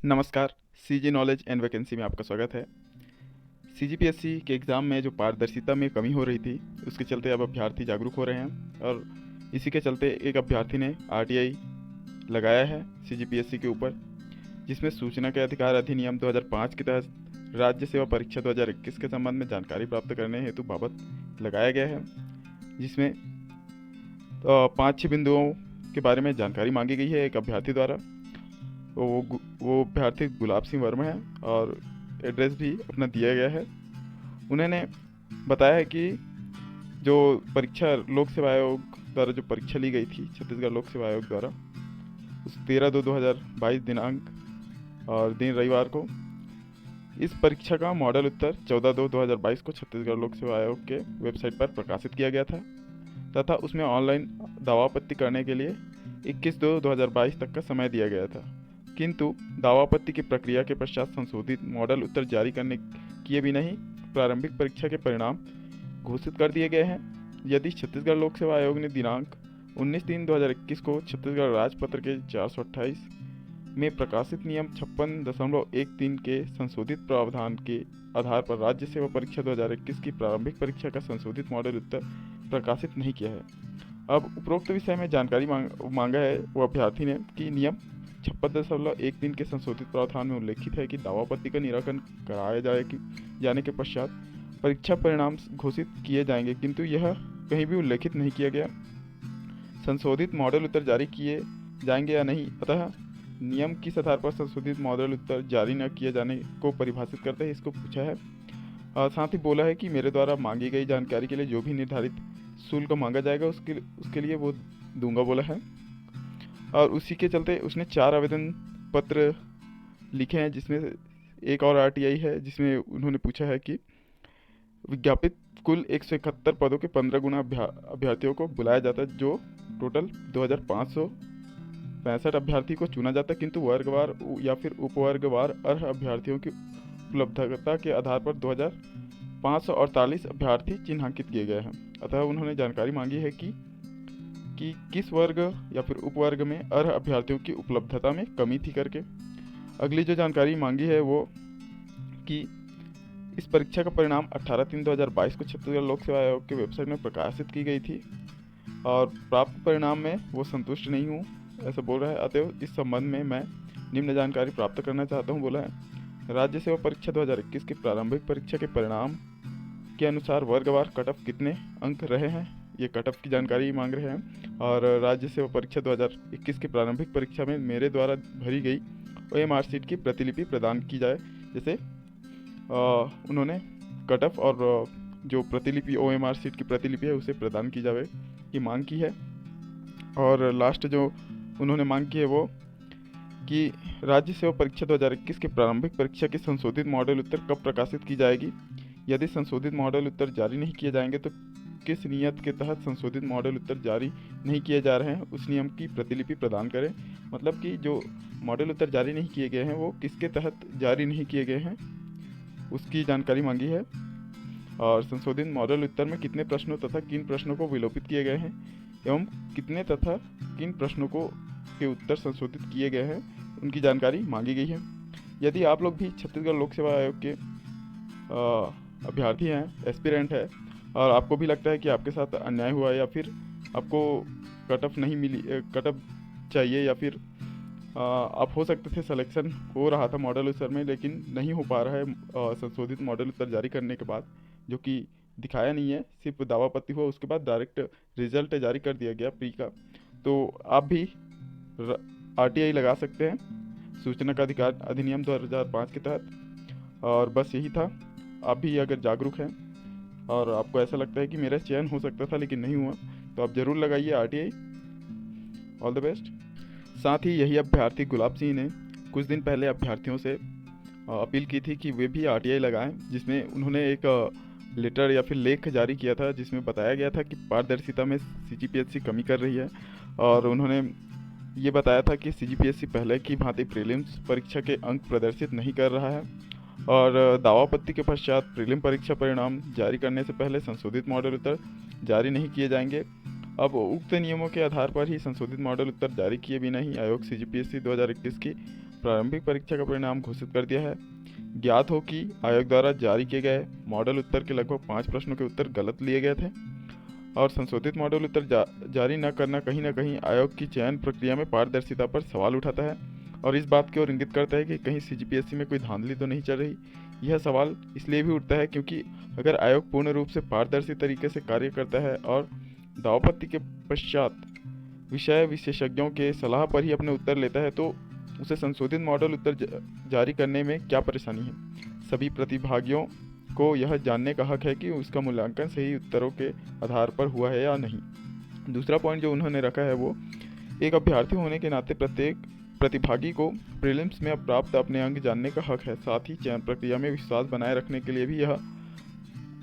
नमस्कार। CG knowledge and vacancy में आपका स्वागत है। सीजीपीएससी के एग्ज़ाम में जो पारदर्शिता में कमी हो रही थी, उसके चलते अब अभ्यर्थी जागरूक हो रहे हैं और इसी के चलते एक अभ्यर्थी ने आरटीआई लगाया है सीजीपीएससी के ऊपर, जिसमें सूचना के अधिकार अधिनियम 2005 के तहत राज्य सेवा परीक्षा 2021 के संबंध में जानकारी प्राप्त करने हेतु बाबत लगाया गया है, जिसमें 5-6 बिंदुओं के बारे में जानकारी मांगी गई है एक अभ्यर्थी द्वारा। वो अभ्यर्थी गुलाब सिंह वर्मा है और एड्रेस भी अपना दिया गया है। उन्होंने बताया है कि जो परीक्षा लोक सेवा आयोग द्वारा जो परीक्षा ली गई थी छत्तीसगढ़ लोक सेवा आयोग द्वारा, उस 13/2/2022 दिनांक और दिन रविवार को इस परीक्षा का मॉडल उत्तर 14/2/2022 को छत्तीसगढ़ लोक सेवा आयोग के वेबसाइट पर प्रकाशित किया गया था तथा उसमें ऑनलाइन दावापत्ति करने के लिए 21/2/2022 तक का समय दिया गया था। किंतु दावापत्ति की प्रक्रिया के पश्चात संशोधित मॉडल उत्तर जारी करने किए बिना ही प्रारंभिक परीक्षा के परिणाम घोषित कर दिए गए हैं। यदि छत्तीसगढ़ लोक सेवा आयोग ने दिनांक 19/3/2021 को छत्तीसगढ़ राजपत्र के 428 में प्रकाशित नियम 56.13 के संशोधित प्रावधान के आधार पर राज्य सेवा परीक्षा 2021 की प्रारंभिक परीक्षा का संशोधित मॉडल उत्तर प्रकाशित नहीं किया है। अब उपरोक्त विषय में जानकारी मांगा है वो अभ्यर्थी ने कि नियम 56.13 के संशोधित प्रावधान में उल्लेखित है कि दावापत्ति का निराकरण कराया जाने के पश्चात परीक्षा परिणाम घोषित किए जाएंगे, किंतु यह कहीं भी उल्लेखित नहीं किया गया संशोधित मॉडल उत्तर जारी किए जाएंगे या नहीं। अतः नियम किस आधार पर संशोधित मॉडल उत्तर जारी न किए जाने को परिभाषित करते हैं, इसको पूछा है। साथ ही बोला है कि मेरे द्वारा मांगी गई जानकारी के लिए जो भी निर्धारित शुल्क मांगा जाएगा उसके लिए वो दूंगा बोला है। और उसी के चलते उसने 4 आवेदन पत्र लिखे हैं, जिसमें एक और आरटीआई है जिसमें उन्होंने पूछा है कि विज्ञापित कुल 171 पदों के 15 गुना अभ्यर्थियों को बुलाया जाता है, जो टोटल 2565 अभ्यर्थी को चुना जाता है, किंतु वर्गवार या फिर उपवर्गवार अर्ह अभ्यर्थियों की उपलब्धता के आधार पर 2548 अभ्यर्थी चिन्हांकित किए गए हैं। अतः उन्होंने जानकारी मांगी है कि किस वर्ग या फिर उपवर्ग में अर्ह अभ्यर्थियों की उपलब्धता में कमी थी करके। अगली जो जानकारी मांगी है वो कि इस परीक्षा का परिणाम 18/3/2022 को छत्तीसगढ़ लोक सेवा आयोग के वेबसाइट में प्रकाशित की गई थी और प्राप्त परिणाम में वो संतुष्ट नहीं हूँ, ऐसा बोल रहा है। अतएव इस संबंध में मैं निम्न जानकारी प्राप्त करना चाहता हूँ बोला है। राज्य सेवा परीक्षा 2021 की प्रारंभिक परीक्षा के परिणाम के अनुसार वर्गवार कट ऑफ कितने अंक रहे हैं, ये कट ऑफ की जानकारी मांग रहे हैं। और राज्य सेवा परीक्षा 2021 की प्रारंभिक परीक्षा में मेरे द्वारा भरी गई ओएमआर सीट की प्रतिलिपि प्रदान की जाए। जैसे उन्होंने कट ऑफ और जो प्रतिलिपि ओएमआर सीट की प्रतिलिपि है उसे प्रदान की जाए की मांग की है। और लास्ट जो उन्होंने मांग की है वो कि राज्य सेवा परीक्षा 2021 की प्रारंभिक परीक्षा की संशोधित मॉडल उत्तर कब प्रकाशित की जाएगी। यदि संशोधित मॉडल उत्तर जारी नहीं किए जाएंगे तो किस नियत के तहत संशोधित मॉडल उत्तर जारी नहीं किए जा रहे हैं उस नियम की प्रतिलिपि प्रदान करें। मतलब कि जो मॉडल उत्तर जारी नहीं किए गए हैं वो किसके तहत जारी नहीं किए गए हैं उसकी जानकारी मांगी है। और संशोधित मॉडल उत्तर में कितने प्रश्नों तथा किन प्रश्नों को विलोपित किए गए हैं एवं कितने तथा किन प्रश्नों को के उत्तर संशोधित किए गए हैं उनकी जानकारी मांगी गई है। यदि आप लोग भी छत्तीसगढ़ लोक सेवा आयोग के अभ्यर्थी हैं, एस्पिरेंट है, और आपको भी लगता है कि आपके साथ अन्याय हुआ या फिर आपको कट ऑफ नहीं मिली, कट ऑफ चाहिए, या फिर आप हो सकते थे सिलेक्शन हो रहा था मॉडल उत्तर में लेकिन नहीं हो पा रहा है संशोधित मॉडल उत्तर जारी करने के बाद, जो कि दिखाया नहीं है, सिर्फ दावापत्ति हुआ उसके बाद डायरेक्ट रिजल्ट जारी कर दिया गया प्री का, तो आप भी आरटीआई लगा सकते हैं सूचना का अधिकार अधिनियम 2005 के तहत। और बस यही था। आप भी अगर जागरूक हैं और आपको ऐसा लगता है कि मेरा चयन हो सकता था लेकिन नहीं हुआ, तो आप ज़रूर लगाइए आरटीआई। All the best. साथ ही यही अभ्यर्थी गुलाब सिंह ने कुछ दिन पहले अभ्यर्थियों से अपील की थी कि वे भी आरटीआई लगाएं, जिसमें उन्होंने एक लेटर या फिर लेख जारी किया था जिसमें बताया गया था कि पारदर्शिता में सीजीपीएससी कमी कर रही है। और उन्होंने ये बताया था कि सीजीपीएससी पहले की भांति प्रीलिम्स परीक्षा के अंक प्रदर्शित नहीं कर रहा है और दावापत्ति के पश्चात प्रीलिम परीक्षा परिणाम जारी करने से पहले संशोधित मॉडल उत्तर जारी नहीं किए जाएंगे। अब उक्त नियमों के आधार पर ही संशोधित मॉडल उत्तर जारी किए बिना ही आयोग सीजीपीएससी 2021 की प्रारंभिक परीक्षा का परिणाम घोषित कर दिया है। ज्ञात हो कि आयोग द्वारा जारी किए गए मॉडल उत्तर के लगभग 5 प्रश्नों के उत्तर गलत लिए गए थे और संशोधित मॉडल उत्तर जारी न करना कहीं न कहीं आयोग की चयन प्रक्रिया में पारदर्शिता पर सवाल उठाता है और इस बात की ओर इंगित करता है कि कहीं सीजीपीएससी में कोई धांधली तो नहीं चल रही। यह सवाल इसलिए भी उठता है क्योंकि अगर आयोग पूर्ण रूप से पारदर्शी तरीके से कार्य करता है और दावपत्ती के पश्चात विषय विशेषज्ञों के सलाह पर ही अपने उत्तर लेता है तो उसे संशोधित मॉडल उत्तर जारी करने में क्या परेशानी है। सभी प्रतिभागियों को यह जानने का हक है कि उसका मूल्यांकन सही उत्तरों के आधार पर हुआ है या नहीं। दूसरा पॉइंट जो उन्होंने रखा है वो एक अभ्यर्थी होने के नाते प्रत्येक प्रतिभागी को प्रीलिम्स में प्राप्त अपने अंक जानने का हक है। साथ ही चयन प्रक्रिया में विश्वास बनाए रखने के लिए भी यह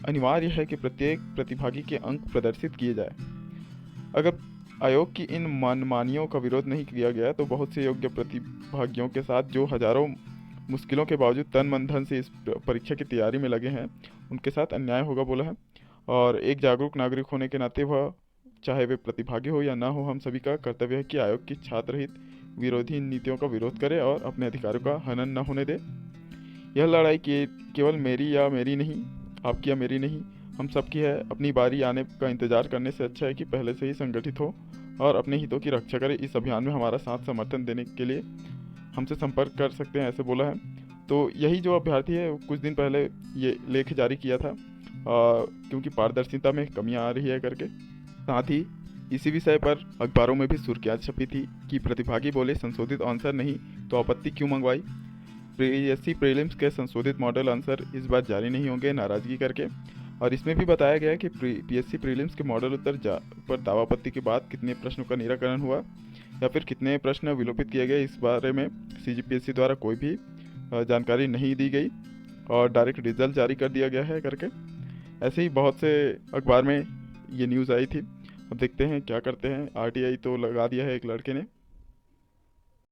अनिवार्य है कि प्रत्येक प्रतिभागी के अंक प्रदर्शित किए जाए। अगर आयोग की इन मनमानियों का विरोध नहीं किया गया तो बहुत से योग्य प्रतिभागियों के साथ जो हजारों मुश्किलों के बावजूद तन मन धन से इस परीक्षा की तैयारी में लगे हैं उनके साथ अन्याय होगा बोला है। और एक जागरूक नागरिक होने के नाते वह चाहे वे प्रतिभागी हो या ना हो, हम सभी का कर्तव्य है कि आयोग की छात्र हित विरोधी नीतियों का विरोध करे और अपने अधिकारों का हनन न होने दे। यह लड़ाई केवल मेरी या मेरी नहीं, आपकी या मेरी नहीं, हम सबकी है। अपनी बारी आने का इंतजार करने से अच्छा है कि पहले से ही संगठित हो और अपने हितों की रक्षा करे। इस अभियान में हमारा साथ समर्थन देने के लिए हमसे संपर्क कर सकते हैं, ऐसे बोला है। तो यही जो अभ्यर्थी है कुछ दिन पहले ये लेख जारी किया था क्योंकि पारदर्शिता में कमियां आ रही है करके। साथ ही इसी विषय पर अखबारों में भी सुर्खियां छपी थी कि प्रतिभागी बोले संशोधित आंसर नहीं तो आपत्ति क्यों मंगवाई। पीएससी प्रीलिम्स के संशोधित मॉडल आंसर इस बार जारी नहीं होंगे नाराजगी करके। और इसमें भी बताया गया कि पीएससी प्रीलिम्स के मॉडल उत्तर पर दावापत्ती के बाद कितने प्रश्नों का निराकरण हुआ या फिर कितने प्रश्न विलोपित किए गए, इस बारे में सीजीपीएससी द्वारा कोई भी जानकारी नहीं दी गई और डायरेक्ट रिजल्ट जारी कर दिया गया है करके। ऐसे ही बहुत से अखबार में ये न्यूज़ आई थी। अब देखते हैं क्या करते हैं। आरटीआई तो लगा दिया है एक लड़के ने।